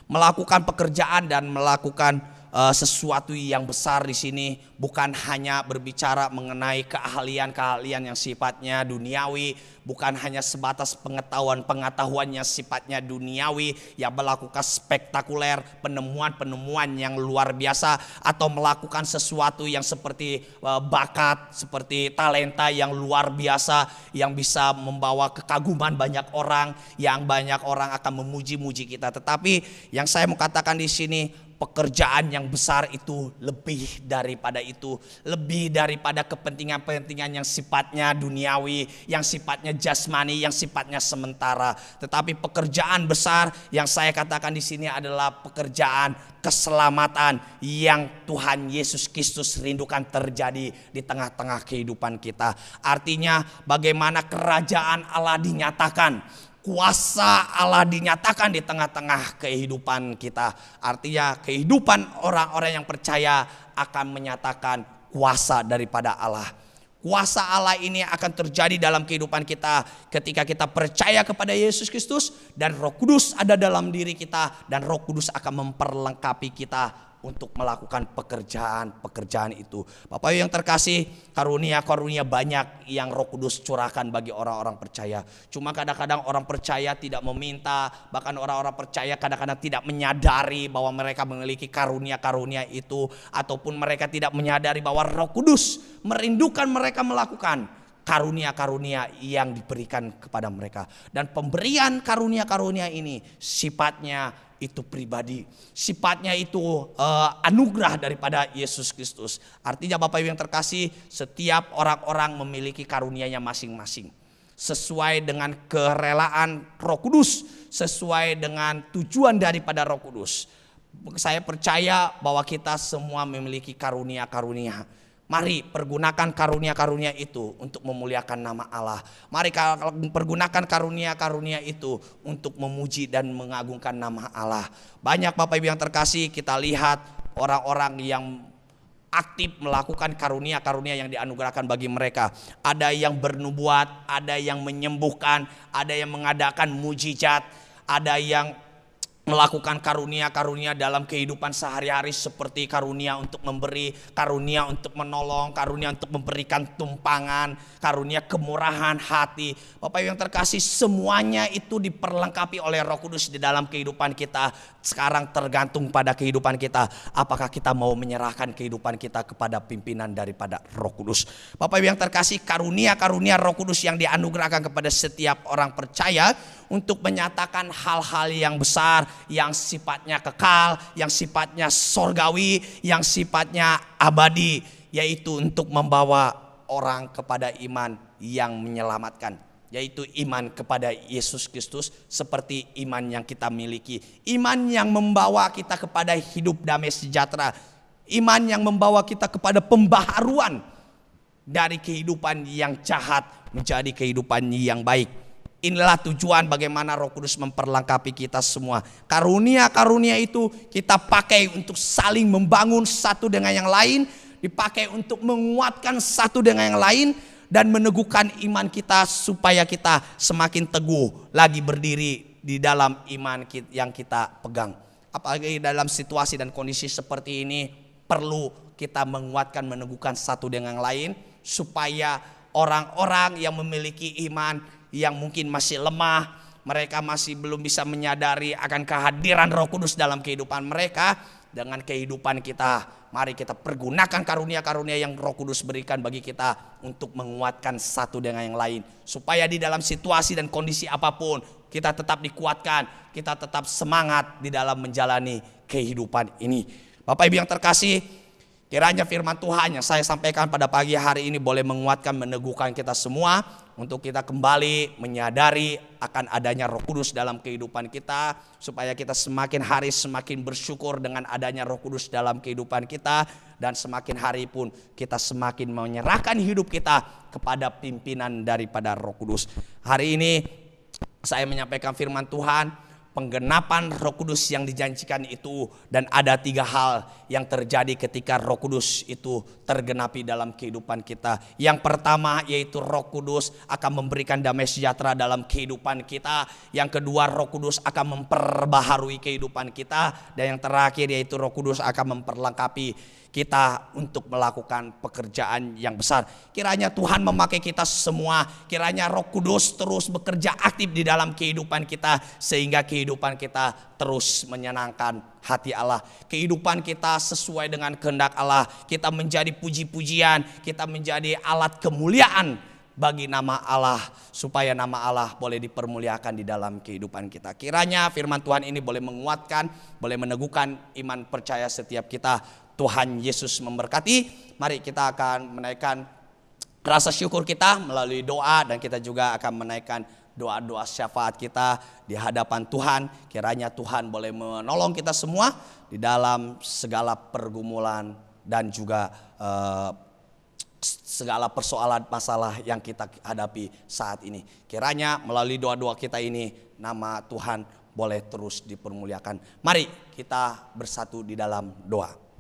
melakukan pekerjaan dan melakukan sesuatu yang besar di sini bukan hanya berbicara mengenai keahlian-keahlian yang sifatnya duniawi, bukan hanya sebatas pengetahuan yang sifatnya duniawi yang melakukan spektakuler, penemuan-penemuan yang luar biasa, atau melakukan sesuatu yang seperti bakat, seperti talenta yang luar biasa yang bisa membawa kekaguman banyak orang, yang banyak orang akan memuji-muji kita. Tetapi yang saya mau katakan di sini, pekerjaan yang besar itu lebih daripada itu, lebih daripada kepentingan-kepentingan yang sifatnya duniawi, yang sifatnya jasmani, yang sifatnya sementara. Tetapi pekerjaan besar yang saya katakan di sini adalah pekerjaan keselamatan yang Tuhan Yesus Kristus rindukan terjadi di tengah-tengah kehidupan kita. Artinya bagaimana kerajaan Allah dinyatakan, kuasa Allah dinyatakan di tengah-tengah kehidupan kita. Artinya kehidupan orang-orang yang percaya akan menyatakan kuasa daripada Allah. Kuasa Allah ini akan terjadi dalam kehidupan kita ketika kita percaya kepada Yesus Kristus dan Roh Kudus ada dalam diri kita, dan Roh Kudus akan memperlengkapi kita untuk melakukan pekerjaan itu. Bapak Ibu yang terkasih, karunia-karunia banyak yang Roh Kudus curahkan bagi orang-orang percaya. Cuma kadang-kadang orang percaya tidak meminta, bahkan orang-orang percaya kadang-kadang tidak menyadari bahwa mereka memiliki karunia-karunia itu, ataupun mereka tidak menyadari bahwa Roh Kudus merindukan mereka melakukan karunia-karunia yang diberikan kepada mereka. Dan pemberian karunia-karunia ini sifatnya itu pribadi, sifatnya itu anugerah daripada Yesus Kristus. Artinya Bapak Ibu yang terkasih, setiap orang-orang memiliki karunianya masing-masing sesuai dengan kerelaan Roh Kudus, sesuai dengan tujuan daripada Roh Kudus. Saya percaya bahwa kita semua memiliki karunia-karunia. Mari pergunakan karunia-karunia itu untuk memuliakan nama Allah. Mari pergunakan karunia-karunia itu untuk memuji dan mengagungkan nama Allah. Banyak Bapak Ibu yang terkasih, kita lihat orang-orang yang aktif melakukan karunia-karunia yang dianugerahkan bagi mereka. Ada yang bernubuat, ada yang menyembuhkan, ada yang mengadakan mujizat, ada yang melakukan karunia-karunia dalam kehidupan sehari-hari seperti karunia untuk memberi, karunia untuk menolong, karunia untuk memberikan tumpangan, karunia kemurahan hati. Bapak Ibu yang terkasih, semuanya itu diperlengkapi oleh Roh Kudus di dalam kehidupan kita. Sekarang tergantung pada kehidupan kita. Apakah kita mau menyerahkan kehidupan kita kepada pimpinan daripada Roh Kudus? Bapak Ibu yang terkasih, karunia-karunia Roh Kudus yang dianugerahkan kepada setiap orang percaya untuk menyatakan hal-hal yang besar, yang sifatnya kekal, yang sifatnya sorgawi, yang sifatnya abadi, yaitu untuk membawa orang kepada iman yang menyelamatkan, yaitu iman kepada Yesus Kristus seperti iman yang kita miliki. Iman yang membawa kita kepada hidup damai sejahtera. Iman yang membawa kita kepada pembaharuan dari kehidupan yang jahat menjadi kehidupan yang baik. Inilah tujuan bagaimana Roh Kudus memperlengkapi kita semua. Karunia-karunia itu kita pakai untuk saling membangun satu dengan yang lain, dipakai untuk menguatkan satu dengan yang lain, dan meneguhkan iman kita supaya kita semakin teguh lagi berdiri di dalam iman yang kita pegang. Apalagi dalam situasi dan kondisi seperti ini, perlu kita menguatkan, meneguhkan satu dengan yang lain, supaya orang-orang yang memiliki iman yang mungkin masih lemah, mereka masih belum bisa menyadari akan kehadiran Roh Kudus dalam kehidupan mereka. Dengan kehidupan kita, mari kita pergunakan karunia-karunia yang Roh Kudus berikan bagi kita untuk menguatkan satu dengan yang lain, supaya di dalam situasi dan kondisi apapun kita tetap dikuatkan, kita tetap semangat di dalam menjalani kehidupan ini. Bapak Ibu yang terkasih, kiranya firman Tuhan yang saya sampaikan pada pagi hari ini boleh menguatkan, meneguhkan kita semua untuk kita kembali menyadari akan adanya Roh Kudus dalam kehidupan kita, supaya kita semakin hari semakin bersyukur dengan adanya Roh Kudus dalam kehidupan kita, dan semakin hari pun kita semakin menyerahkan hidup kita kepada pimpinan daripada Roh Kudus. Hari ini saya menyampaikan firman Tuhan, penggenapan Roh Kudus yang dijanjikan itu, dan ada 3 hal yang terjadi ketika Roh Kudus itu tergenapi dalam kehidupan kita. Yang pertama yaitu Roh Kudus akan memberikan damai sejahtera dalam kehidupan kita. Yang kedua, Roh Kudus akan memperbaharui kehidupan kita, dan yang terakhir yaitu Roh Kudus akan memperlengkapi kita untuk melakukan pekerjaan yang besar. Kiranya Tuhan memakai kita semua, kiranya Roh Kudus terus bekerja aktif di dalam kehidupan kita, sehingga kehidupan kita terus menyenangkan hati Allah. Kehidupan kita sesuai dengan kehendak Allah, kita menjadi puji-pujian, kita menjadi alat kemuliaan bagi nama Allah, supaya nama Allah boleh dipermuliakan di dalam kehidupan kita. Kiranya firman Tuhan ini boleh menguatkan, boleh meneguhkan iman percaya setiap kita. Tuhan Yesus memberkati. Mari kita akan menaikkan rasa syukur kita melalui doa, dan kita juga akan menaikkan doa-doa syafaat kita di hadapan Tuhan. Kiranya Tuhan boleh menolong kita semua di dalam segala pergumulan dan juga segala persoalan masalah yang kita hadapi saat ini. Kiranya melalui doa-doa kita ini nama Tuhan boleh terus dipermuliakan. Mari kita bersatu di dalam doa.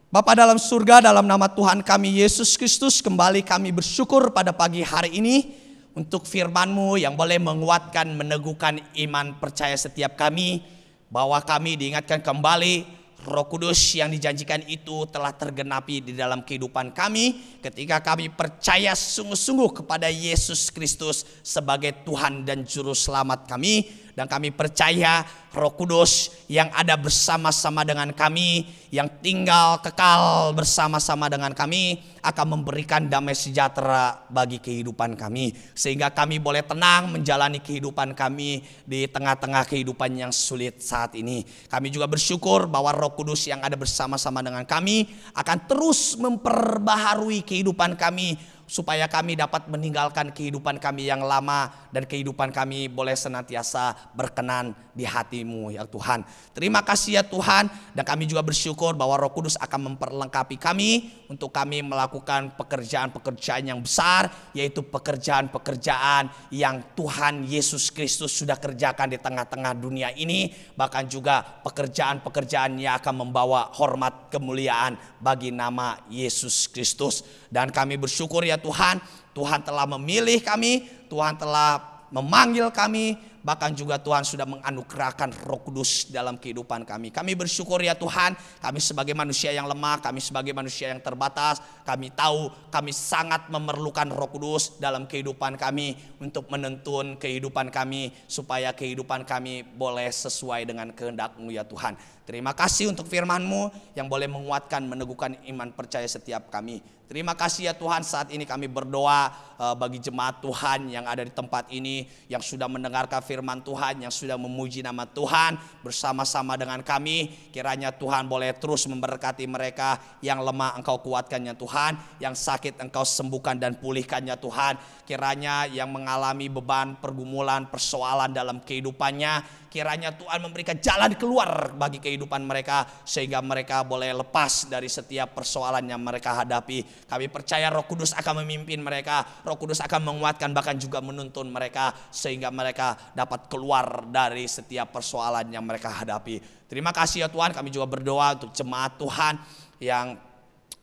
Bapa dalam surga, dalam nama Tuhan kami Yesus Kristus, kembali kami bersyukur pada pagi hari ini untuk firman-Mu yang boleh menguatkan, meneguhkan iman percaya setiap kami, bahwa kami diingatkan kembali Roh Kudus yang dijanjikan itu telah tergenapi di dalam kehidupan kami ketika kami percaya sungguh-sungguh kepada Yesus Kristus sebagai Tuhan dan Juru Selamat kami. Dan kami percaya Roh Kudus yang ada bersama-sama dengan kami, yang tinggal kekal bersama-sama dengan kami, akan memberikan damai sejahtera bagi kehidupan kami, sehingga kami boleh tenang menjalani kehidupan kami di tengah-tengah kehidupan yang sulit saat ini. Kami juga bersyukur bahwa Roh Kudus yang ada bersama-sama dengan kami akan terus memperbaharui kehidupan kami supaya kami dapat meninggalkan kehidupan kami yang lama dan kehidupan kami boleh senantiasa berkenan di hati-Mu ya Tuhan. Terima kasih ya Tuhan, dan kami juga bersyukur bahwa Roh Kudus akan memperlengkapi kami untuk kami melakukan pekerjaan-pekerjaan yang besar, yaitu pekerjaan-pekerjaan yang Tuhan Yesus Kristus sudah kerjakan di tengah-tengah dunia ini, bahkan juga pekerjaan-pekerjaan yang akan membawa hormat kemuliaan bagi nama Yesus Kristus. Dan kami bersyukur ya Tuhan, Tuhan telah memilih kami, Tuhan telah memanggil kami, bahkan juga Tuhan sudah menganugerahkan Roh Kudus dalam kehidupan kami. Kami bersyukur ya Tuhan, kami sebagai manusia yang lemah, kami sebagai manusia yang terbatas, kami tahu kami sangat memerlukan Roh Kudus dalam kehidupan kami untuk menuntun kehidupan kami, supaya kehidupan kami boleh sesuai dengan kehendak-Mu ya Tuhan. Terima kasih untuk firman-Mu yang boleh menguatkan, meneguhkan iman percaya setiap kami. Terima kasih ya Tuhan, saat ini kami berdoa bagi jemaat Tuhan yang ada di tempat ini, yang sudah mendengarkan firman Tuhan, yang sudah memuji nama Tuhan bersama-sama dengan kami. Kiranya Tuhan boleh terus memberkati mereka. Yang lemah Engkau kuatkan ya Tuhan, yang sakit Engkau sembuhkan dan pulihkan ya Tuhan. Kiranya yang mengalami beban, pergumulan, persoalan dalam kehidupannya, kiranya Tuhan memberikan jalan keluar bagi kehidupan mereka, sehingga mereka boleh lepas dari setiap persoalan yang mereka hadapi. Kami percaya Roh Kudus akan memimpin mereka, Roh Kudus akan menguatkan, bahkan juga menuntun mereka, sehingga mereka dapat keluar dari setiap persoalan yang mereka hadapi. Terima kasih ya Tuhan, kami juga berdoa untuk jemaat Tuhan yang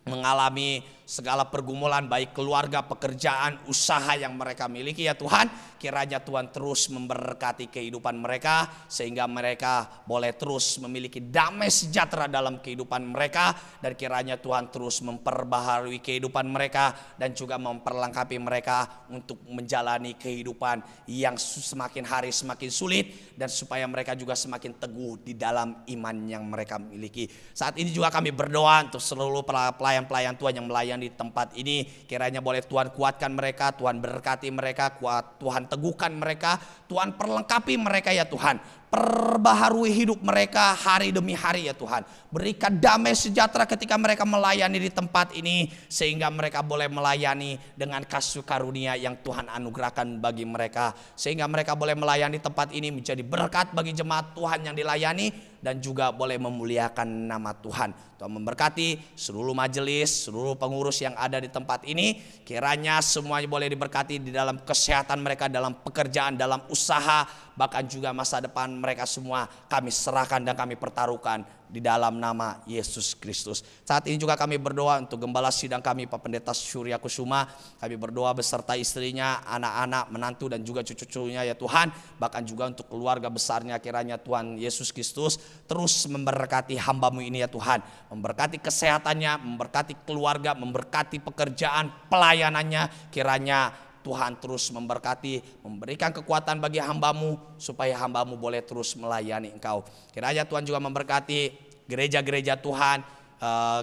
mengalami segala pergumulan, baik keluarga, pekerjaan, usaha yang mereka miliki ya Tuhan. Kiranya Tuhan terus memberkati kehidupan mereka, sehingga mereka boleh terus memiliki damai sejahtera dalam kehidupan mereka. Dan kiranya Tuhan terus memperbaharui kehidupan mereka, dan juga memperlengkapi mereka untuk menjalani kehidupan yang semakin hari semakin sulit, dan supaya mereka juga semakin teguh di dalam iman yang mereka miliki. Saat ini juga kami berdoa untuk seluruh pelayan-pelayan Tuhan yang melayani di tempat ini. Kiranya boleh Tuhan kuatkan mereka, Tuhan berkati mereka, Tuhan teguhkan mereka, Tuhan perlengkapi mereka ya Tuhan. Perbaharui hidup mereka hari demi hari ya Tuhan. Berikan damai sejahtera ketika mereka melayani di tempat ini, sehingga mereka boleh melayani dengan kasih karunia yang Tuhan anugerahkan bagi mereka, sehingga mereka boleh melayani tempat ini menjadi berkat bagi jemaat Tuhan yang dilayani, dan juga boleh memuliakan nama Tuhan. Tuhan memberkati seluruh majelis, seluruh pengurus yang ada di tempat ini. Kiranya semuanya boleh diberkati di dalam kesehatan mereka, dalam pekerjaan, dalam usaha, bahkan juga masa depan mereka semua kami serahkan dan kami pertaruhkan di dalam nama Yesus Kristus. Saat ini juga kami berdoa untuk gembala sidang kami, Pak Pendeta Surya Kusuma. Kami berdoa beserta istrinya, anak-anak, menantu, dan juga cucu-cucunya ya Tuhan. Bahkan juga untuk keluarga besarnya, kiranya Tuhan Yesus Kristus terus memberkati hamba-Mu ini ya Tuhan. Memberkati kesehatannya, memberkati keluarga, memberkati pekerjaan, pelayanannya. Kiranya Tuhan terus memberkati, memberikan kekuatan bagi hamba-Mu, supaya hamba-Mu boleh terus melayani Engkau. Kiranya Tuhan juga memberkati gereja-gereja Tuhan,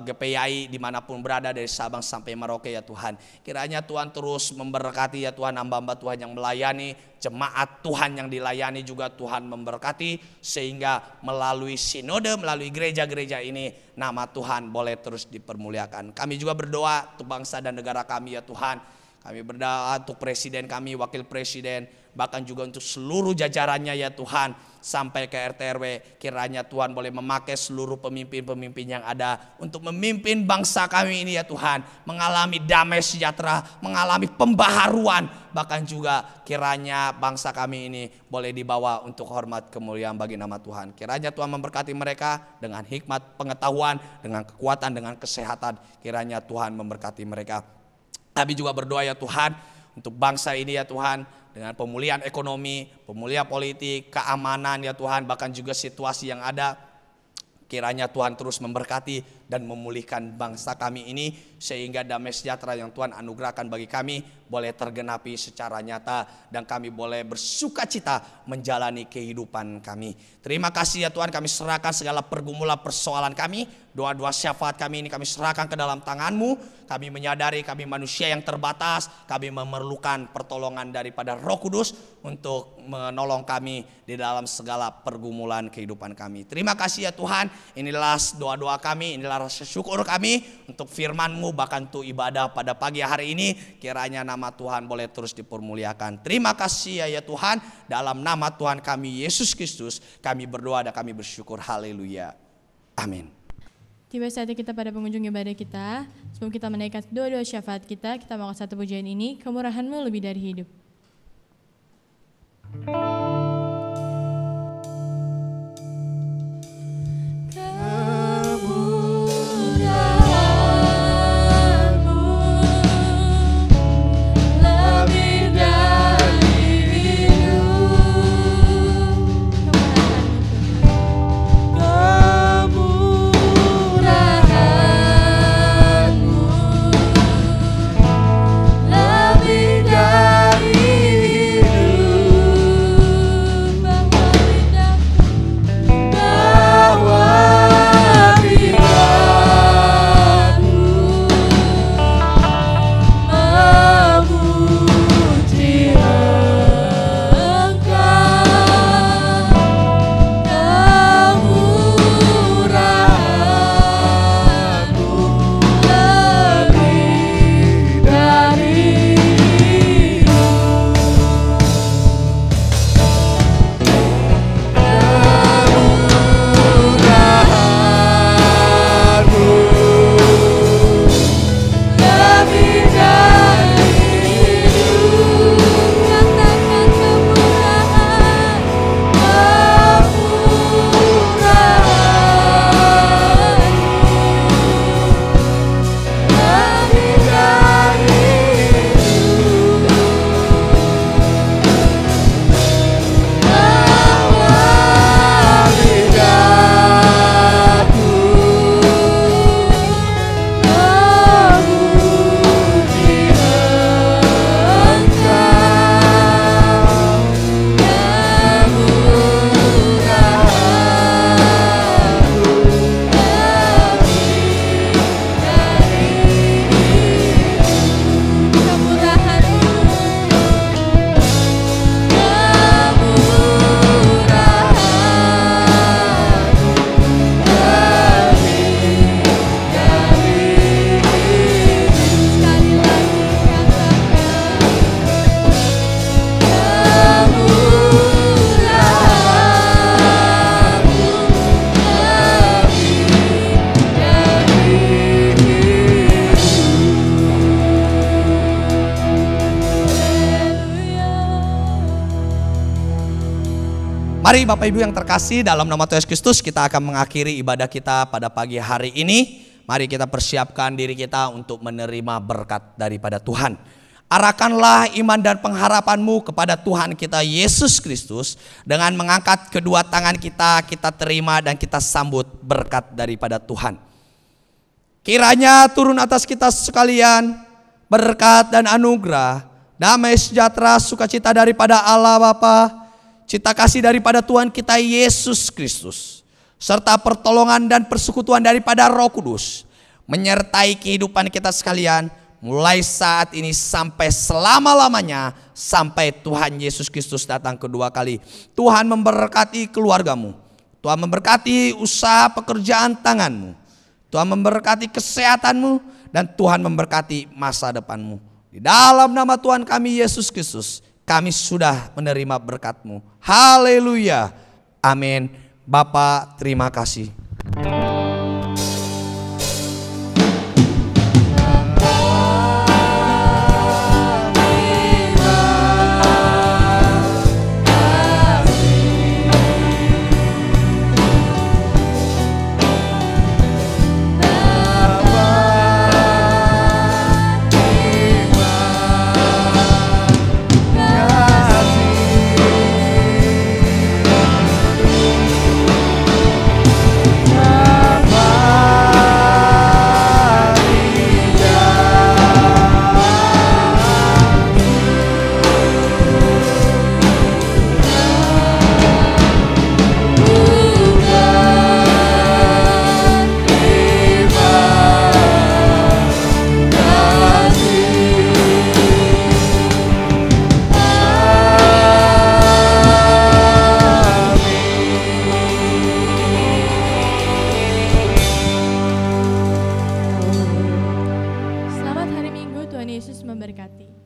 GPI dimanapun berada dari Sabang sampai Merauke ya Tuhan. Kiranya Tuhan terus memberkati ya Tuhan hamba-hamba Tuhan yang melayani, jemaat Tuhan yang dilayani juga Tuhan memberkati, sehingga melalui sinode, melalui gereja-gereja ini nama Tuhan boleh terus dipermuliakan. Kami juga berdoa untuk bangsa dan negara kami ya Tuhan. Kami berdoa untuk presiden kami, wakil presiden, bahkan juga untuk seluruh jajarannya ya Tuhan, sampai ke RT RW. Kiranya Tuhan boleh memakai seluruh pemimpin-pemimpin yang ada untuk memimpin bangsa kami ini ya Tuhan, mengalami damai sejahtera, mengalami pembaharuan, bahkan juga kiranya bangsa kami ini boleh dibawa untuk hormat kemuliaan bagi nama Tuhan. Kiranya Tuhan memberkati mereka dengan hikmat, pengetahuan, dengan kekuatan, dengan kesehatan. Kiranya Tuhan memberkati mereka. Kami juga berdoa ya Tuhan untuk bangsa ini ya Tuhan, dengan pemulihan ekonomi, pemulihan politik, keamanan ya Tuhan, bahkan juga situasi yang ada. Kiranya Tuhan terus memberkati dan memulihkan bangsa kami ini, sehingga damai sejahtera yang Tuhan anugerahkan bagi kami boleh tergenapi secara nyata, dan kami boleh bersuka cita menjalani kehidupan kami. Terima kasih ya Tuhan, kami serahkan segala pergumulan persoalan kami, doa-doa syafaat kami ini kami serahkan ke dalam tangan-Mu. Kami menyadari kami manusia yang terbatas, kami memerlukan pertolongan daripada Roh Kudus untuk menolong kami di dalam segala pergumulan kehidupan kami. Terima kasih ya Tuhan, inilah doa-doa kami, inilah rasa syukur kami untuk firman-Mu, bahkan untuk ibadah pada pagi hari ini. Kiranya nama Tuhan boleh terus dipermuliakan. Terima kasih ya Tuhan, dalam nama Tuhan kami Yesus Kristus kami berdoa dan kami bersyukur. Haleluya. Amin. Tiba saatnya kita pada pengunjung ibadah kita. Sebelum kita menaikkan doa-doa syafaat kita mau satu pujian ini, Kemurahan-Mu lebih dari hidup. Mari Bapak Ibu yang terkasih, dalam nama Tuhan Yesus Kristus kita akan mengakhiri ibadah kita pada pagi hari ini. Mari kita persiapkan diri kita untuk menerima berkat daripada Tuhan. Arahkanlah iman dan pengharapanmu kepada Tuhan kita Yesus Kristus. Dengan mengangkat kedua tangan kita terima dan kita sambut berkat daripada Tuhan. Kiranya turun atas kita sekalian berkat dan anugerah, damai sejahtera, sukacita daripada Allah Bapa, cita kasih daripada Tuhan kita Yesus Kristus, serta pertolongan dan persekutuan daripada Roh Kudus menyertai kehidupan kita sekalian mulai saat ini sampai selama-lamanya, sampai Tuhan Yesus Kristus datang kedua kali. Tuhan memberkati keluargamu, Tuhan memberkati usaha pekerjaan tanganmu, Tuhan memberkati kesehatanmu, dan Tuhan memberkati masa depanmu. Di dalam nama Tuhan kami Yesus Kristus kami sudah menerima berkat-Mu. Haleluya. Amin. Bapa, terima kasih. memberkati.